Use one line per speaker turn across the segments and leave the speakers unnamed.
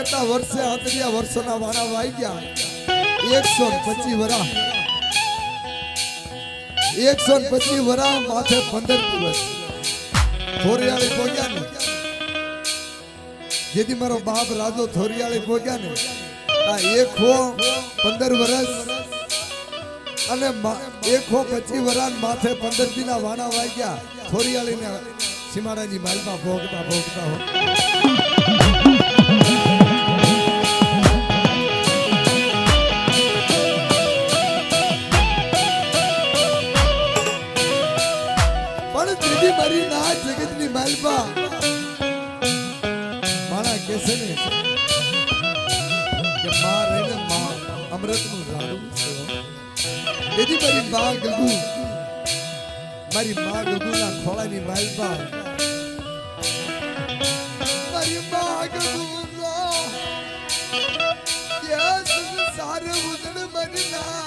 કરતા વર્ષે આતરિયા વર્ષોના વાળા વાઈ ગયા 125 વરા 125 વરા માથે 15 દિવસ થોરિયાળી પહોંચ્યા ને જેથી મારો બાપ રાજો થોરિયાળી પહોંચ્યા ને આ 15 વર્ષ અને 25 વરા માથે 15 દિના વાણા વાઈ ગયા થોરિયાળી ને સીમાડાની માલમાં ભોગતા ભોગતા હો મારી ના જગતની માલપા મારા કેસે ને કે માં રહીને માં અમૃતનું ઝાડું છે તેથી મારી માં ગગુ મારી માં ગગુના ખોળાની માલપા મારી માં ગગુ યસ સારે ઉદડ મારી નાદ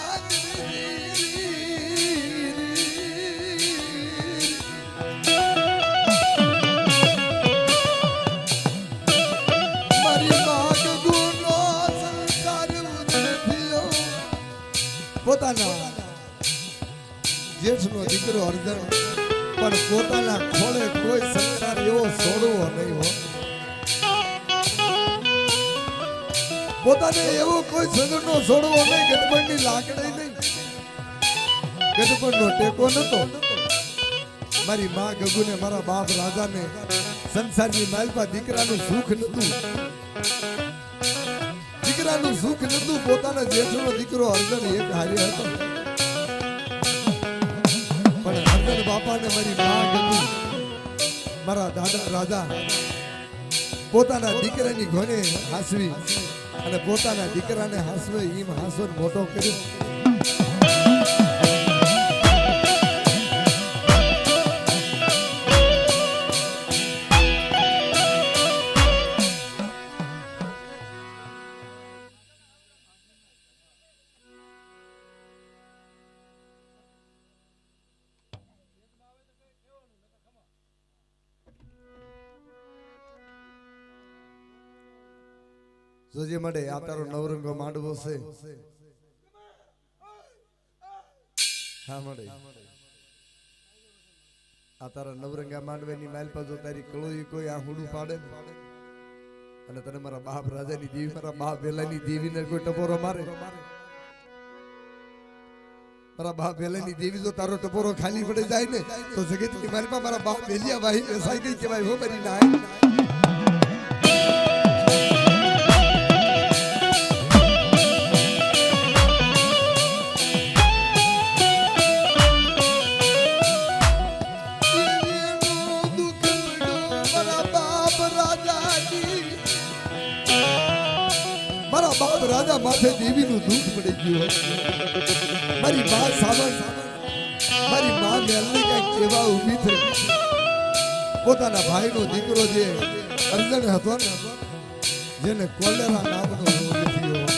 પોતાના જેઠનો દીકરો અર્જુન પણ પોતાના ખોળે કોઈ સંસાર એવો છોડવો નહીં હો પોતાને એવો કોઈ સગડનો છોડવો નહીં ગઢપણની લાકડી નહીં ગઢપણનો ટેકો નતો મારી માં ગગુને મારા બાપ રાજાને સંસારની માલપા દીકરાનું સુખ નતું દીકરાનું સુખ નતું પોતાના જેઠનો દીકરો અર્જુન એક હારી હતો પણ અર્જુન બાપાને મારી માં ગગુ મારા દાદા રાજા પોતાના દીકરાની ઘોને હાસવી અને પોતાના દીકરાને હાસવે એમ હાસો મોટો કર્યો જોજે મળે આ તારો નવરંગો માંડવો છે હા મળે આ તારા નવરંગા માંડવાની માલ પર જો તારી કળોઈ કોઈ આ હુડું પાડે અને તને મારા બાપ રાજાની દેવી મારા બાપ વેલાની દેવીને કોઈ ટપોરો મારે મારા બાપ વેલાની દેવી જો તારો ટપોરો ખાલી પડે જાય ને તો જગતની માલમાં મારા બાપ વેલિયા વાહી બેસાઈ ગઈ કહેવાય હો મારી ના રાજા માથે દેવીનું દુઃખ પડી ગયું મારી માં સાવન મારી માં મેલને કઈક એવા ઊભી થઈ પોતાના ભાઈનો દીકરો જે અર્જુન હતો ને જેને કોલેરા નામનો રોગ થયો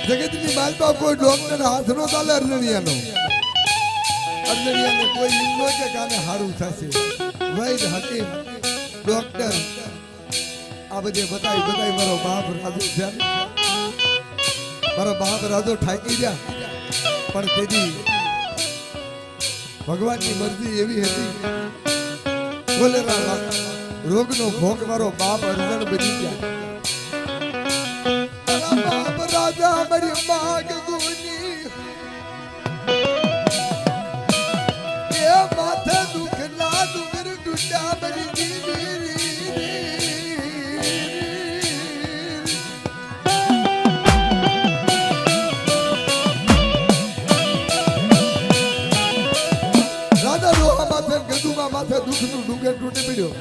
જગતની માલપા કોઈ ડોક્ટર હાથ નો ચાલે અર્જણિયાનો અર્જણિયાને કોઈ ઈંગો કે કાને હારું થશે વૈદ હકીમ ડોક્ટર આ બધે બતાઈ મારો બાપ રાજો છે મારો બાપ રાજો ઠાકી ગયા પણ તેથી ભગવાનની મરજી એવી હતી કોલેરા રોગનો ભોગ મારો બાપ અર્જણ બની ગયા રાજા મારી માગ ગુની એ માથે દુઃખ ના ડુંગર ડુંડા મારી જીવી રાજા રોહા માથે ગદુમાં માથે દુઃખનું ડુંગર તૂટી પડ્યો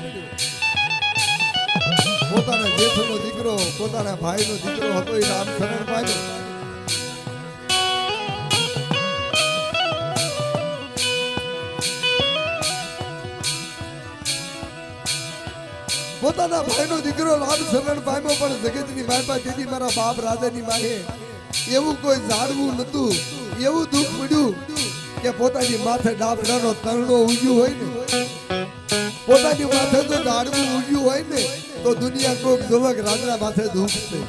પોતાના જેઠનો દીકરો પોતાના ભાઈનો દીકરો હતો એ રામ શરણ પામ્યો પોતાના ભાઈનો દીકરો લાભ શરણ પામ્યો પણ જગતની માલપા તેથી મારા બાપ રાજાની માએ એવું કોઈ જાણવું નતું એવું દુઃખ પડ્યું કે પોતાની માથે ડાબડાનો તરણો ઉગ્યું હોય ને પોતાની માથે જો ઝાડવું ઉગ્યું હોય ને તો દુનિયા કોક જોવક રાજા માથે દુઃખ છે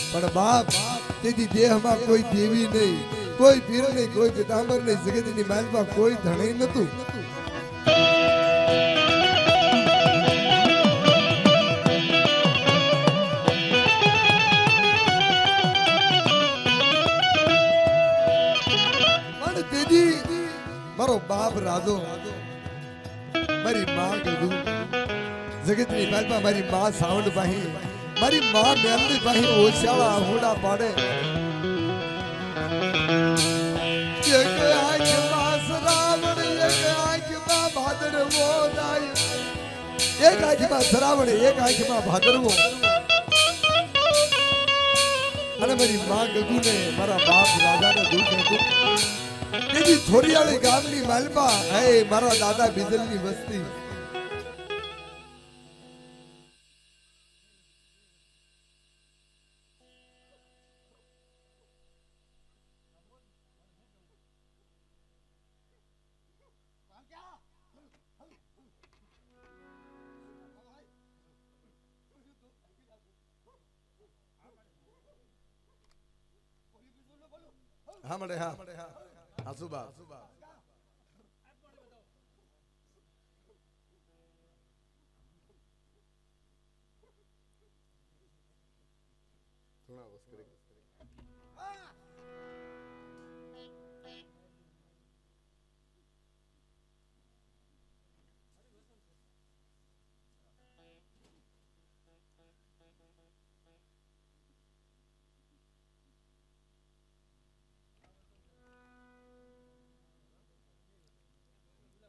પણ બાપ તેથી દેહમાં કોઈ દેવી નહીં કોઈ પીર નહીં કોઈ પિતાંબર નહીં જગતની માલમાં કોઈ ધણી નતું મારો બાપ રાજો મારી માં કીધું જગતની બાજમાં મારી માં સાવંડ પાહી મારી માં મેલની પાહી ઓછાળા હોડા પાડે એક આંખમાં શ્રાવણ એક આંખમાં ભાદરવો જાય એક આંખમાં શ્રાવણ એક આંખમાં ભાદરવો અને મારી માં ગગુને મારા બાપ રાજાને દુઃખ હતું તેજી થોરિયાળી ગામની માલપા હે મારા દાદા બિદલની વસ્તી હા મળે હા આસુબા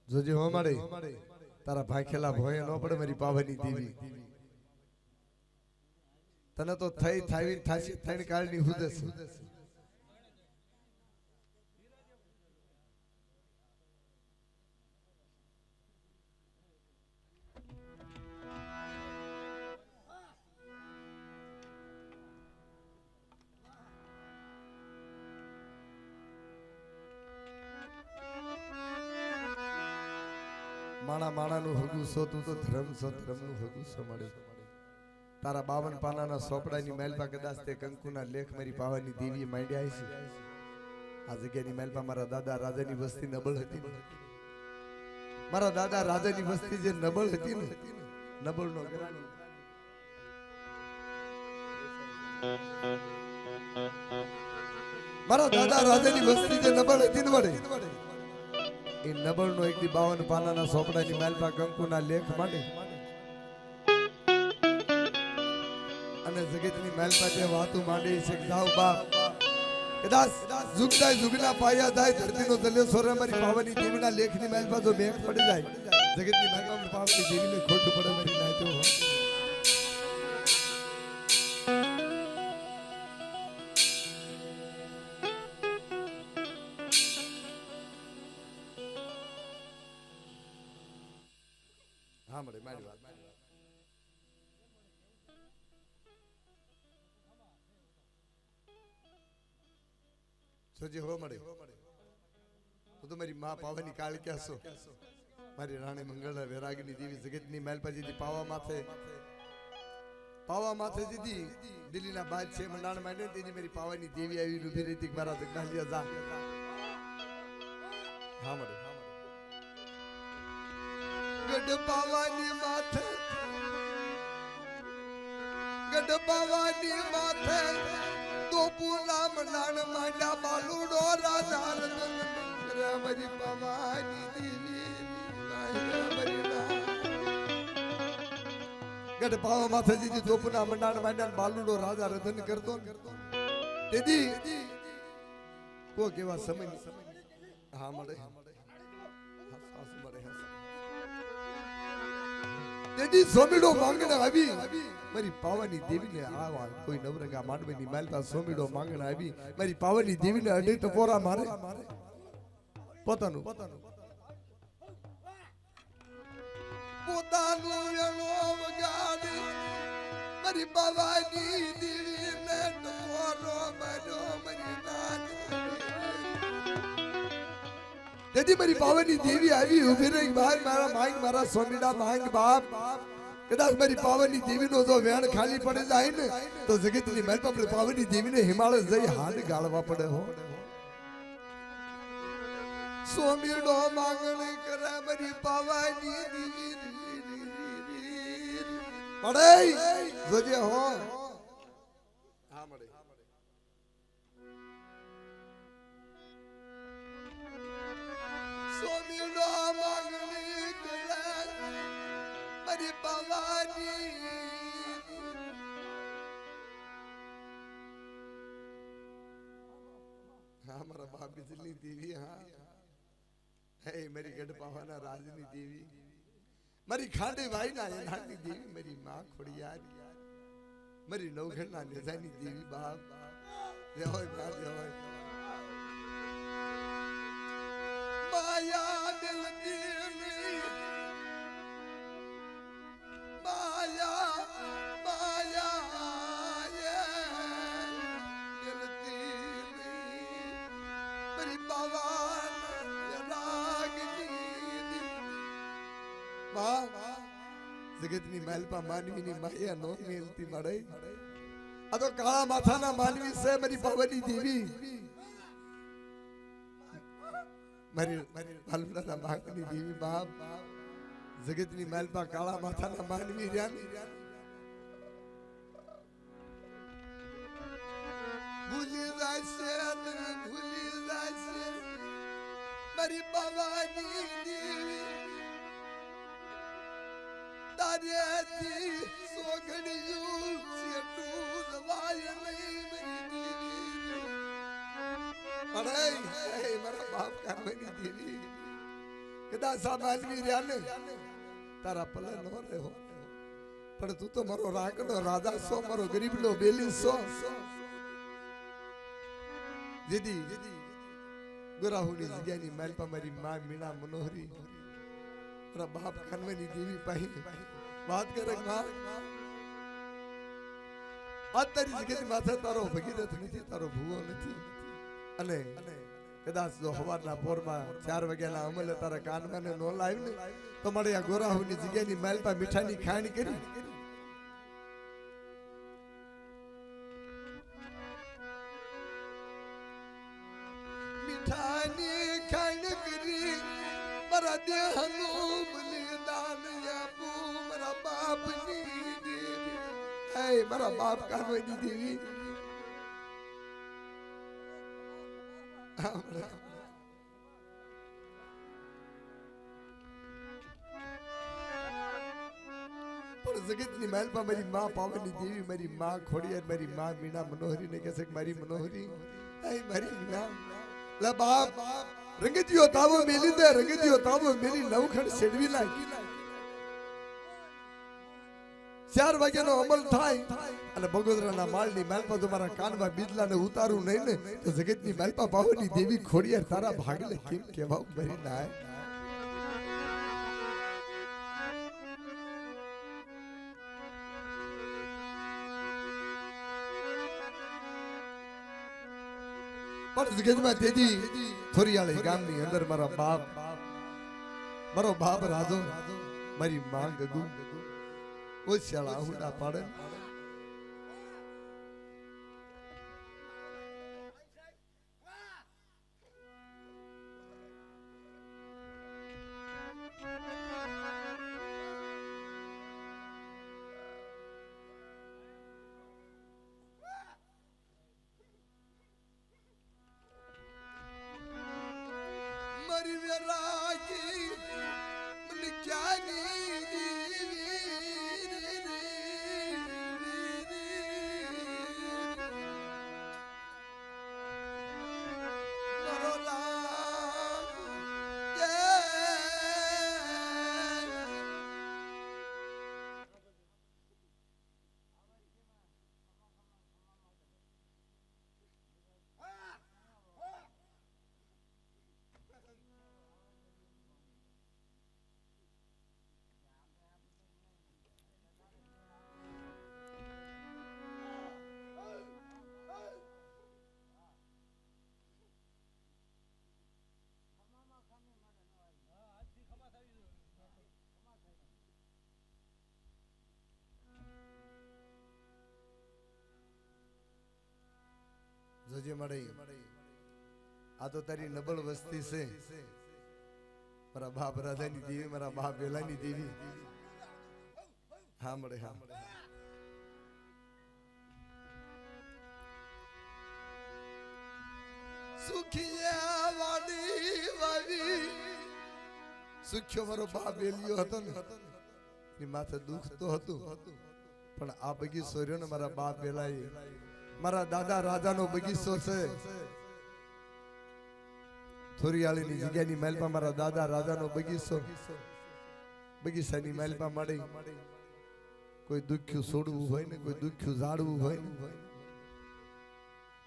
જોજે હો મારે તારા ભાખેલા ભોય ન પડે મારી પાવાની દેવી તને તો થઈ થાવી થાસી થઈને કાળની હુદસ માણા માણાનું હગું સો તું તો ધર્મનું હગું સો મળે તારા 52 પાનાના સોપડાની મહેલપા કદાચ તે કંકુના લેખ મારી પાવાની દેવીએ માંડ્યા છે આ જગ્યાની મહેલપા મારા દાદા રાજાની વસ્તી નબળ હતી મારા દાદા રાજાની વસ્તી જે નબળ હતી ને નબળનો ગરાણી મારા દાદા રાજાની વસ્તી જે નબળ હતી ને વડે એ નબળનો એક દી 52 પાનાના સોપડાની મહેલપા કંકુના લેખ માંડે અને જગતની મહેલપા તે વાતો માંડે છે કે જાવ બાપ કદાચ જુગતા જુગના પાયા થાય ધરતીનો જલેશ્વર મારી પાવાની દેવીના લેખની મહેલપા જો મેઘ પડી જાય જગતની મહેલપા પાવાની દેવીને ખોટું પડે મારી નાચો હા મળે મારી વાત સોજી હો મળે હું તો મારી માં પાવાની કાળ ક્યાં છો મારી રાણી મંગળા વૈરાગની દેવી જગતની મહેલપા જીધી પાવા માથે જીધી દિલ્હીના બાદ છે મંડાણ માંડે તેની મારી પાવાની દેવી આવી ઉભી રહી મારા જગનાલિયા જા હા મળે ગઢ પાવાની માથે તો પૂનામ નાણ માંડા બાલુડો રાજા મારી પાવાની દેવી ગઢ પાવા માથે જીજી તો પૂના મંડાણ માંડા બાલુડો રાજા રધન કરતો તેથી કો કેવા સમય હા મળે તેથી સોમીડો માંગણ આવી મારી પાવાની દેવીને આવા કોઈ નવરંગા માંડવીની માલતા સોમીડો માંગણ આવી મારી પાવાની દેવીને અડે ટપોરા મારે પોતાનું એનો વગાડે મારી બાવાની દેવી ને ટકોરો માર્યો મારી તેથી મારી પાવાની દેવી આવી ઉભી રહી બહાર મારા માંગ મારા સોમીડા માંગ બાપ કદાચ મારી પાવાની દેવીનો જો વેણ ખાલી પડી જાય ને તો જગતની મહેલ પર પાવાની દેવીને હિમાલય જઈ હાડ ગાળવા પડે હો સોમીડો માંગણી કરે મારી પાવાની દેવી પડે જોજે હો હા મળે સોમીડો માંગણી કરે મારી પાવાની હા મારા બાપ બિજલી દેવી હા હે મારી ગઢ પાવાના રાજની દેવી મારી ખાંડે વાઈના એનાની દેવી મારી માં ખોડિયાર મારી નવઘણના નેજાની દેવી બાપ જય હોય બાપ જય હોય માયા દિલ દેવી માયા માયા દિલ દેવી મારી પાવાન રાગની બા જગતની માલપા માનવીની માયા નો મેલતી મળે આ તો કાળા માથાના માનવી છે મારી પાવાની દેવી મારી માલપા માગની દેવી બાપ જગતની માલપા કાળા માથાના માનવી રહ્યા ભૂલી જાશે ભૂલી જાશે મારી પાવાની દેવી તારેથી સોગડિયું સેટું દવાય નહીં મારી દેવી અરે હે મારા બાપ કામની દેવી કદાચ આ માનવી રહ્યા ને તારા પલે નો રહ્યો પણ તું તો મારો રાગનો રાજા છો મારો ગરીબનો બેલી છો દીદી ગુરાહુની જગ્યાની માલ પર મારી માં મીણા મનોહરી મારા બાપ કાનવાની દેવી પાહી વાત કરે માં આ તારી જગ્યાની માથે તારો ભગીરથ નથી તારો ભૂવો નથી અને કદાચ જો હવારના પોરમાં 4 વાગ્યાના અમલે તારા કાનમાં ને નો લાવી ને તો મળે આ ગોરાહુની જગ્યાની માલપા મીઠાની ખાણ કરી મીઠાની ખાણ કરી મારા દેહનું બલિદાન આપું મારા બાપની દેવી હે મારા બાપ કાનવાની દેવી પણ જગતની માલપા મારી માં પાવાની દેવી મારી માં ખોડિયાર મારી માં મીણા મનોહરી ને કહે છે કે મારી મનોહરી હે મારી મીણા લા બાપ રંગજીઓ તાવો મેલી દે રંગજીઓ તાવો મેલી નવખંડ છેડવી નાખી 4 વાગ્યાનો અમલ થાય અને બગોદરાના માળની માલપા તમારા કાનમાં બીજલાને ઉતારું નહીં ને તો જગતની માલપા પાવાની દેવી ખોડિયાર તારા ભાગલે કેમ કહેવા ભરી નાય પણ જગતમાં તેજી થોરિયાળી ગામની અંદર મારો બાપ રાજો મારી માં ગગુ ઓછાળા હુડા પાડે મારી વેરાગી મને ક્યાંની દેવી જે મળે આ તો તારી નબળ વસ્તી છે મારા બાપ રાધાની દેવી મારા બાપ વેલાની દેવી હા મળે હા સુખિયા વાડી વાવી સુખ્યો મારો બાપ વેલ્યો હતો ને એ માથે દુઃખ તો હતું પણ આ બગીચો રહ્યો ને મારા બાપ વેલાએ મારા દાદા રાજાનો બગીચો છે થોરિયાળીની જગ્યાની મહેલમાં મારા દાદા રાજાનો બગીચો બગીચાની મહેલમાં મળે કોઈ દુખ્યું છોડવું હોય ને કોઈ દુખ્યું ઝાડવું હોય ને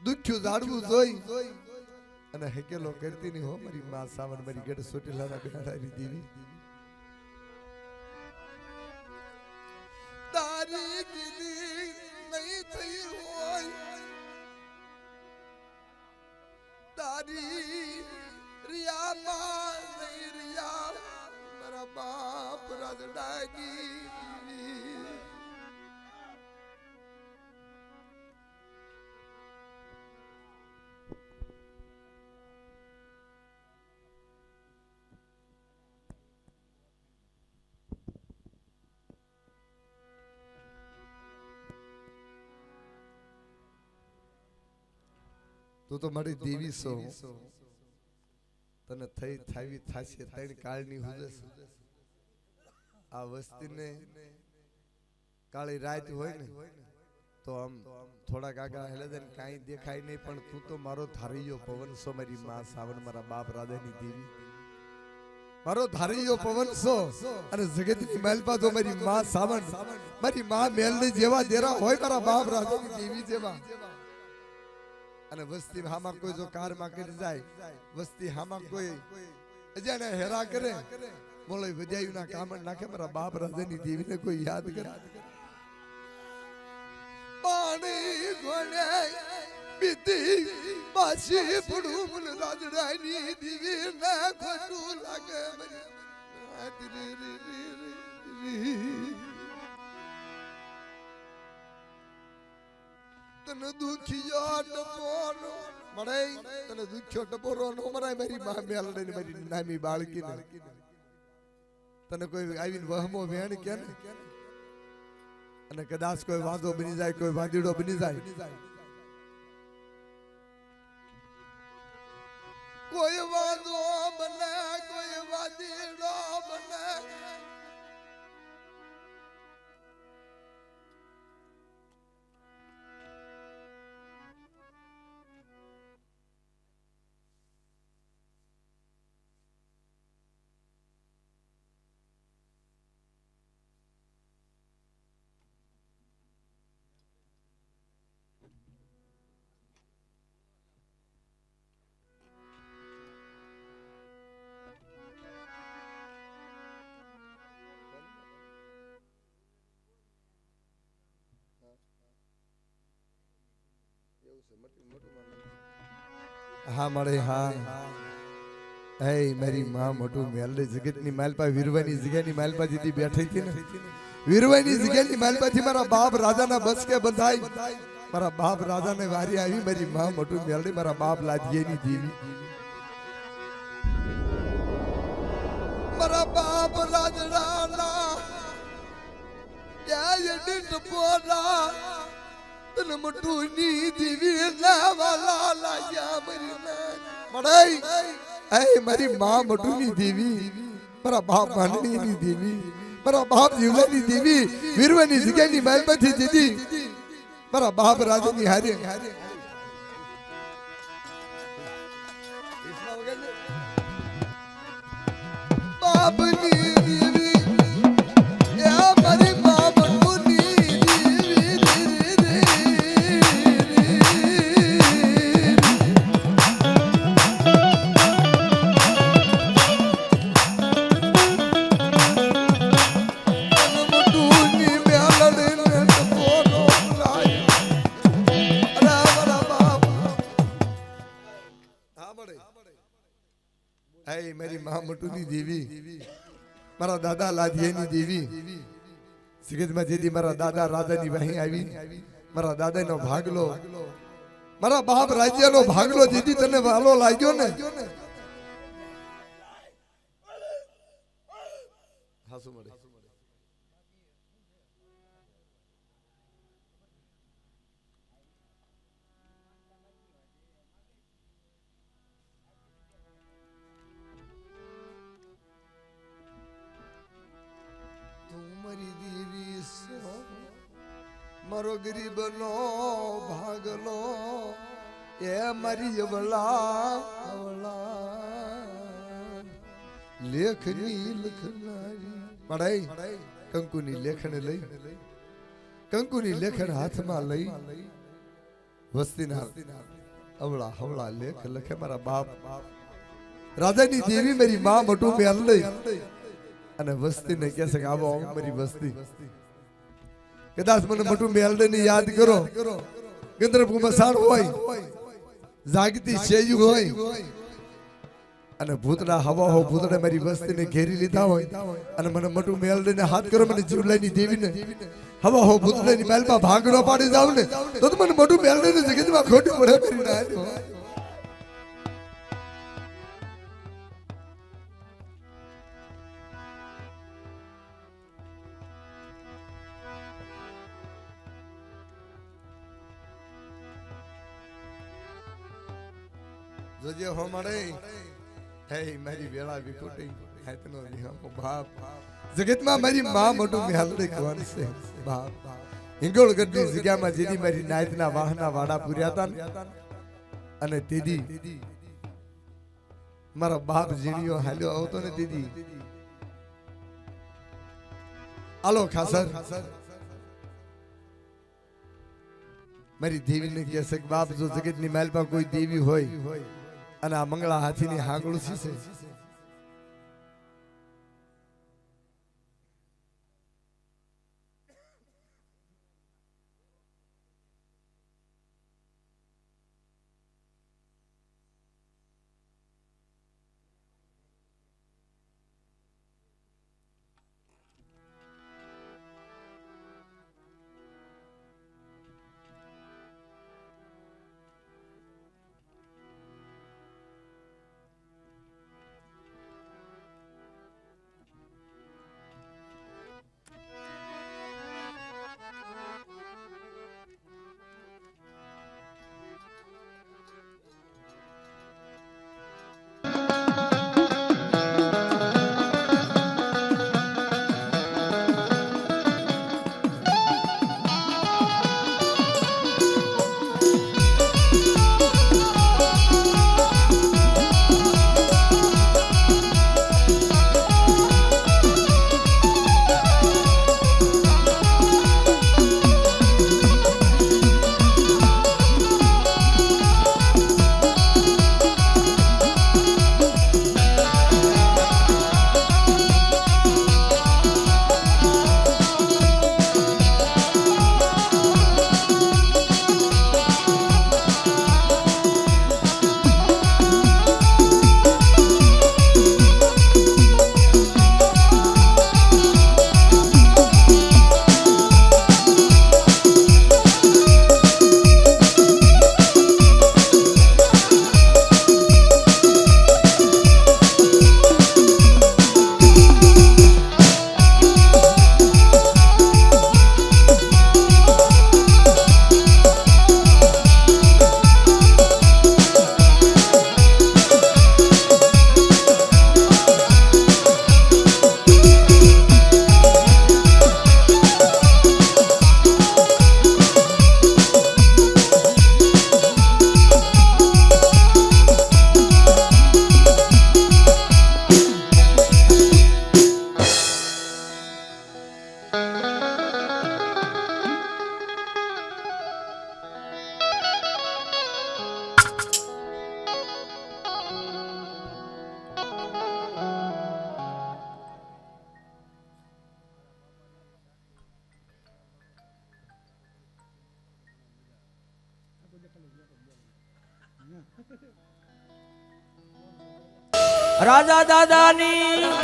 દુખ્યું ઝાડવું જોઈ અને હેકેલો કરતી ની હો મારી માં સાવન મારી ગઢ સોટેલાના બેહાડાની દેવી તારી કીધી નહીં થઈ હોય તારી રિયામાં નહીં રિયા મારા બાપ રાજડાગી તું તો મારી દેવી છો તને થઈ થાવી થાશે ત્રણ કાળની હુજસ આ વસ્તીને કાળી રાત હોય ને તો આમ થોડાક આગળ હેલે જાય કાંઈ દેખાય નહીં પણ તું તો મારો ધારિયો પવન છો મારી માં સાવન મારા બાપ રાધાની દેવી મારો ધારિયો પવન છો અને જગતની મહેલપા તો મારી માં સાવન મારી માં મેલની જેવા દેરા હોય મારા બાપ રાધાની દેવી જેવા અને વસ્તી હામાં કોઈ જો કાર માં કરી જાય વસ્તી હામાં કોઈ અજાને હેરા કરે મોળે વજાયું ના કામણ નાખે મારા બાપ રાજાની દેવીને કોઈ યાદ કરે પાણી ગોળે બીતી પાછી પડું મન રાજડાની દેવી ને ખોટું લાગે તને દુખિયો ટપોરો મળે તને દુખ્યો ટપોરો નો મરાય મારી માં મેલડે ને મારી નામી બાળકીને તને કોઈ આવીને વહમો વેણ કે ને અને કદાચ કોઈ વાંધો બની જાય કોઈ વાંદીડો બની જાય કોઈ વાંધો બને કોઈ વાંદીડો બને હા મળે હા હે મારી માં મોટું મેલડી જગતની માલપા વીરવાની જગ્યાની માલપા જીતી બેઠી હતી ને વીરવાની જગ્યાની માલપાથી મારા બાપ રાજાના બસ કે બંધાઈ મારા બાપ રાજાને વારી આવી મારી માં મોટું મેલડી મારા બાપ લાદીએની દેવી મારા બાપ રાજડાના જય ડિટ પોરા તને મટુની દેવી લાવાલા લાયા મારી મડાઈ એ મારી માં મટુની દેવી મારા બાપ માનણીની દેવી મારા બાપ જીવલાની દેવી વીરવાની જગ્યાની માલમાંથી જીતી મારા બાપ રાજાની હારે બાપની દેવી એ મારી માં मेरी मां मटुनी देवी मारा दादा लादियानी देवी सिगत में जेदी मारा दादा राजा नी वहीं आई मारा दादा नो भागलो મારા બાપ રાજ્યનો ભાગલો દીધી તને વાલો લાગ્યો ને હાસુ મળે મારો ગરીબનો ભાગલો એ મારી અવળા લેખની લખનારી પડાઈ કંકુની લેખન લઈ કંકુની લેખન હાથમાં લઈ વસ્તીના અવળા હવળા લેખ લખે મારા બાપ રાજાની દેવી મારી માં મોટું મેલ લઈ અને વસ્તીને કહે છે કે આવો મારી વસ્તી કદાચ મને મોટું મેલડે યાદ કરો ગંધર્વ મસાણ હોય જાગતી શેયુ હોય અને ભૂતના હવા હો ભૂતને મારી વસ્તીને ઘેરી લીધા હોય અને મને મોટું મેલડે હાથ કરો મને જીવલાની દેવીને હવા હો ભૂતની મહેલમાં ભાગ ન પાડી જાવ ને તો મને મોટું મેલડે જગતમાં ખોટું પડે કરી ના જોજે હો મળે હે મારી વેળા વિખોટી હાથનો વિહમો બાપ જગતમાં મારી માં મોટું મેલડે કોણ છે બાપ હિંગોળ ગઢની જગ્યામાં જેની મારી નાયતના વાહના વાડા પૂર્યા હતા અને તેદી મારા બાપ જીણીઓ હાલ્યો આવતો ને તેદી આલો ખાસર મારી દેવીને કહે છે કે બાપ જો જગતની મહેલમાં કોઈ દેવી હોય અને આ મંગળા હાથીની હાંગળું છે
રાજા દાદાની